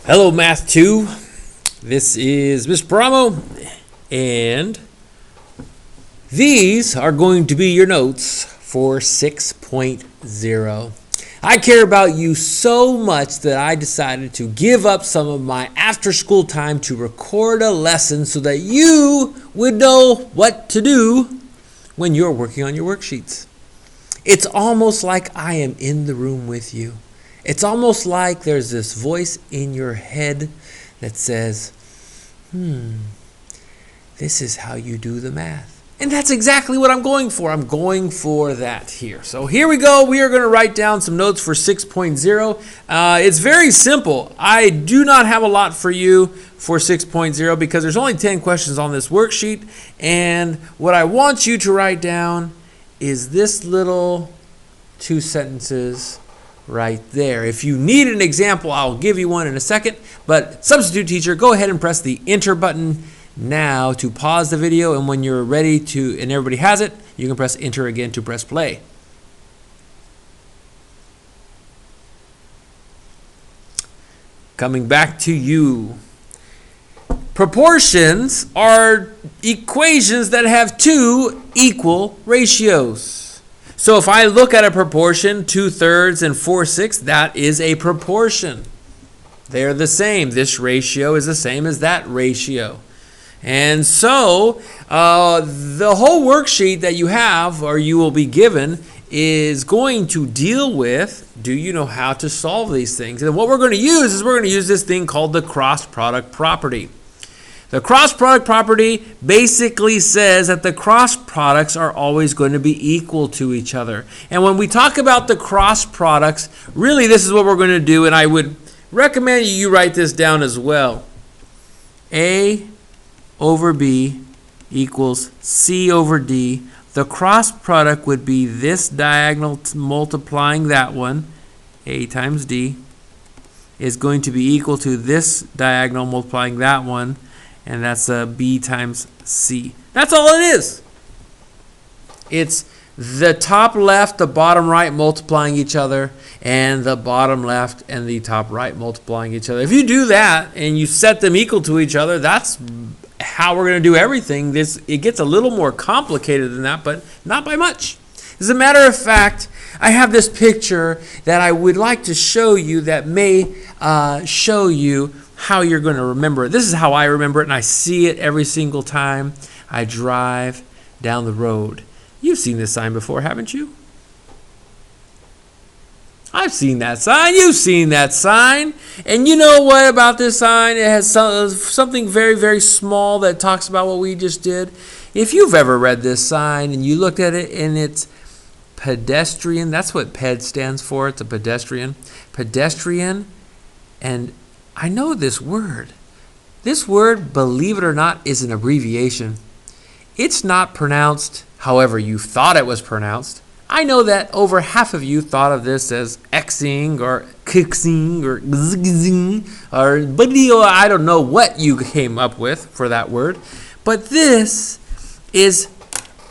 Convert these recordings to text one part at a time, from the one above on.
Hello, Math 2. This is Mr. Paramo, and these are going to be your notes for 6.0. I care about you so much that I decided to give up some of my after-school time to record a lesson so that you would know what to do when you're working on your worksheets. It's almost like I am in the room with you. It's almost like there's this voice in your head that says, this is how you do the math. And that's exactly what I'm going for. I'm going for that here. So here we go. We are going to write down some notes for 6.0. It's very simple. I do not have a lot for you for 6.0 because there's only 10 questions on this worksheet. And what I want you to write down is this little 2 sentences right there. If you need an example, I'll give you one in a second. But substitute teacher, go ahead and press the enter button now to pause the video, and when you're ready to, and everybody has it, you can press enter again to press play. Coming back to you. Proportions are equations that have 2 equal ratios. So if I look at a proportion, 2/3 and 4/6, that is a proportion. They're the same. This ratio is the same as that ratio. And so the whole worksheet that you have, or you will be given, is going to deal with, do you know how to solve these things? And what we're going to use is we're going to use this thing called the cross product property. The cross product property basically says that the cross products are always going to be equal to each other. And when we talk about the cross products, really this is what we're going to do, and I would recommend you write this down as well. A over B equals C over D. The cross product would be this diagonal multiplying that one, A times D, is going to be equal to this diagonal multiplying that one, and that's B times C. That's all it is. It's the top left, the bottom right multiplying each other, and the bottom left and the top right multiplying each other. If you do that and you set them equal to each other, that's how we're going to do everything. It gets a little more complicated than that, but not by much. As a matter of fact, I have this picture that I would like to show you that may show you how you're going to remember it. This is how I remember it, and I see it every single time I drive down the road. You've seen this sign before, haven't you? I've seen that sign. You've seen that sign. And you know what about this sign? It has something very, very small that talks about what we just did. If you've ever read this sign and you looked at it and it's pedestrian, that's what PED stands for. It's a pedestrian. Pedestrian. And I know this word. This word, believe it or not, is an abbreviation. It's not pronounced however you thought it was pronounced. I know that over half of you thought of this as Xing or Kixing or Gzing or I don't know what you came up with for that word. But this is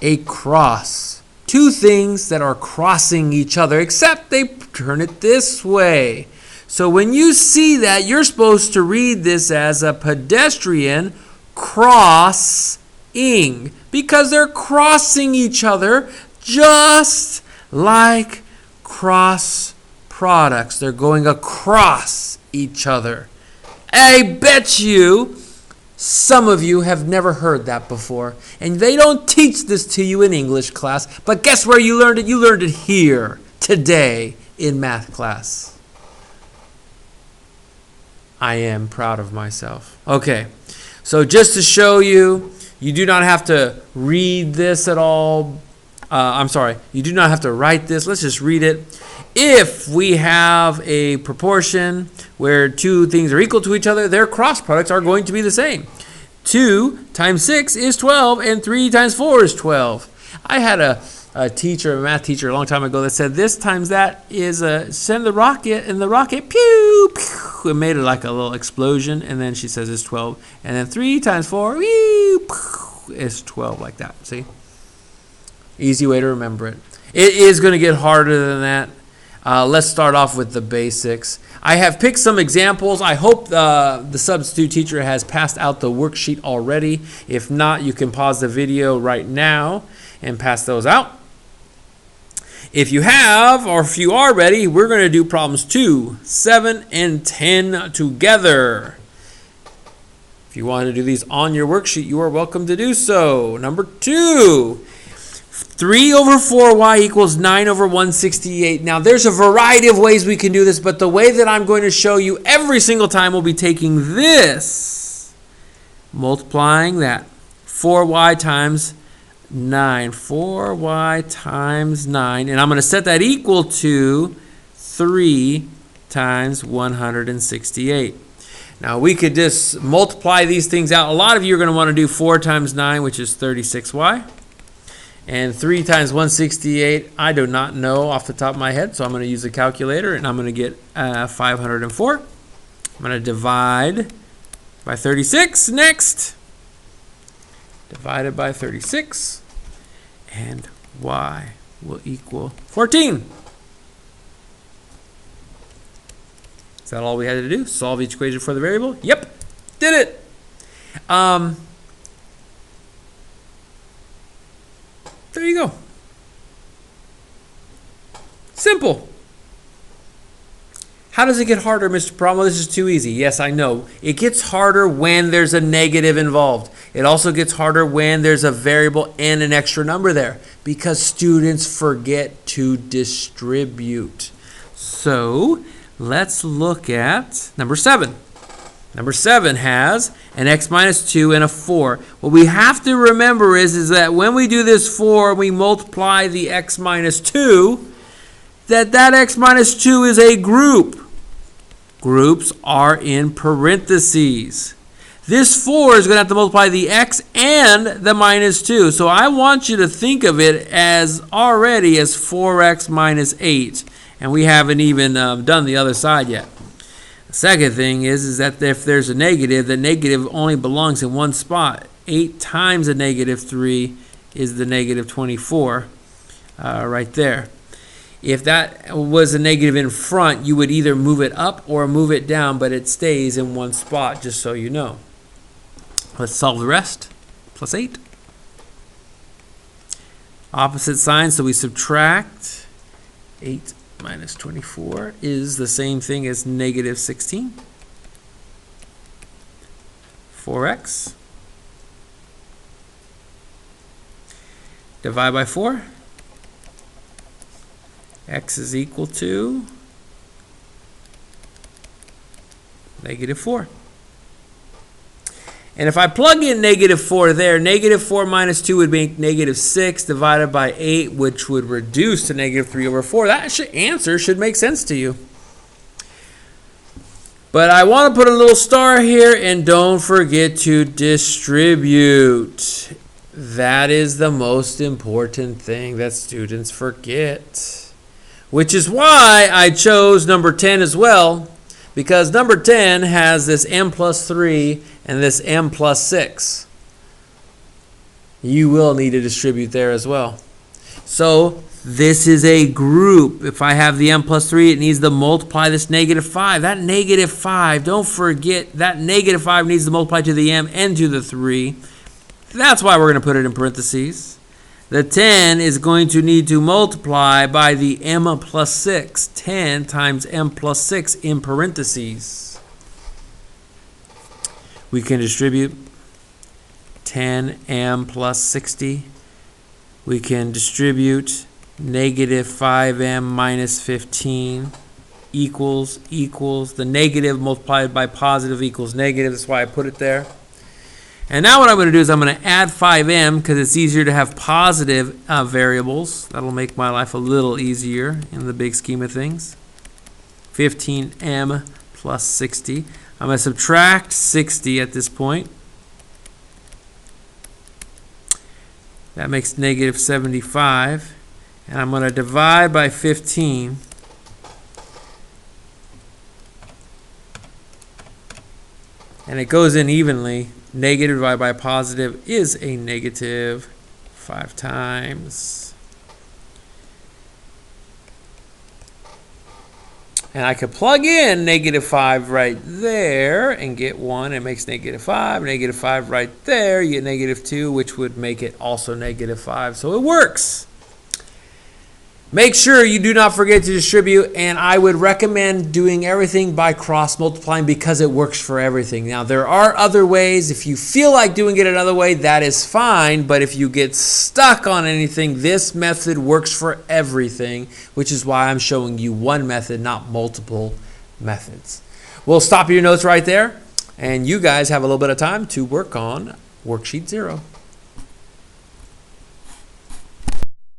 a cross. 2 things that are crossing each other, except they turn it this way. So when you see that, you're supposed to read this as a pedestrian crossing, because they're crossing each other just like cross products. They're going across each other. I bet you some of you have never heard that before, and they don't teach this to you in English class, but guess where you learned it? You learned it here today in math class. I am proud of myself. Okay, so just to show you, you do not have to read this at all. You do not have to write this. Let's just read it. If we have a proportion where 2 things are equal to each other, their cross products are going to be the same. 2 times 6 is 12, and 3 times 4 is 12. I had a math teacher a long time ago that said this times that is send the rocket, and the rocket, pew, pew, it made it like a little explosion, and then she says it's 12. And then 3 times 4, pew, pew, is 12, like that. See? Easy way to remember it. It is going to get harder than that. Let's start off with the basics. I have picked some examples. I hope the substitute teacher has passed out the worksheet already. If not, you can pause the video right now and pass those out. If you have, or if you are ready, we're going to do problems 2, 7, and 10 together. If you want to do these on your worksheet, you are welcome to do so. Number 2. 3 over 4y equals 9 over 168. Now, there's a variety of ways we can do this, but the way that I'm going to show you every single time will be taking this, multiplying that 4y times 9. 4y times 9. And I'm going to set that equal to 3 times 168. Now, we could just multiply these things out. A lot of you are going to want to do 4 times 9, which is 36y. And 3 times 168, I do not know off the top of my head, so I'm going to use a calculator, and I'm going to get 504. I'm going to divide by 36 next. Divided by 36, and y will equal 14. Is that all we had to do? Solve each equation for the variable? Yep, did it. There you go. Simple. How does it get harder, Mr. Paramo? This is too easy. Yes, I know. It gets harder when there's a negative involved. It also gets harder when there's a variable and an extra number there because students forget to distribute. So let's look at number 7. Number 7 has an x minus 2 and a 4. What we have to remember is that when we do this 4, we multiply the x minus 2, that x minus 2 is a group. Groups are in parentheses. This 4 is going to have to multiply the x and the minus 2. So I want you to think of it as already as 4x minus 8. And we haven't even done the other side yet. The second thing is that if there's a negative, the negative only belongs in one spot. 8 times a negative 3 is the negative 24 right there. If that was a negative in front, you would either move it up or move it down, but it stays in one spot, just so you know. Let's solve the rest. Plus 8. Opposite sign, so we subtract. 8 minus 24 is the same thing as negative 16. 4x. Divide by 4. X is equal to negative 4. And if I plug in negative 4 there, negative 4 minus 2 would make negative 6 divided by 8, which would reduce to negative 3 over 4. That answer should make sense to you. But I want to put a little star here, and don't forget to distribute. That is the most important thing that students forget. Which is why I chose number 10 as well, because number 10 has this m plus 3 and this m plus 6. You will need to distribute there as well. So this is a group. If I have the m plus 3, it needs to multiply this negative 5. That negative 5, don't forget, that negative 5 needs to multiply to the m and to the 3. That's why we're going to put it in parentheses. The 10 is going to need to multiply by the m plus 6. 10 times m plus 6 in parentheses. We can distribute 10m plus 60. We can distribute negative 5m minus 15 equals the negative multiplied by positive equals negative. That's why I put it there. And now what I'm going to do is I'm going to add 5m because it's easier to have positive variables. That'll make my life a little easier in the big scheme of things. 15m plus 60. I'm going to subtract 60 at this point. That makes negative 75. And I'm going to divide by 15. And it goes in evenly. Negative divided by positive is a negative 5 times. And I could plug in -5 right there and get 1. It makes -5. -5 right there, you get -2, which would make it also -5. So it works. Make sure you do not forget to distribute, and I would recommend doing everything by cross multiplying because it works for everything. Now, there are other ways. If you feel like doing it another way, that is fine, but if you get stuck on anything, this method works for everything, which is why I'm showing you one method, not multiple methods. We'll stop your notes right there, and you guys have a little bit of time to work on worksheet 0.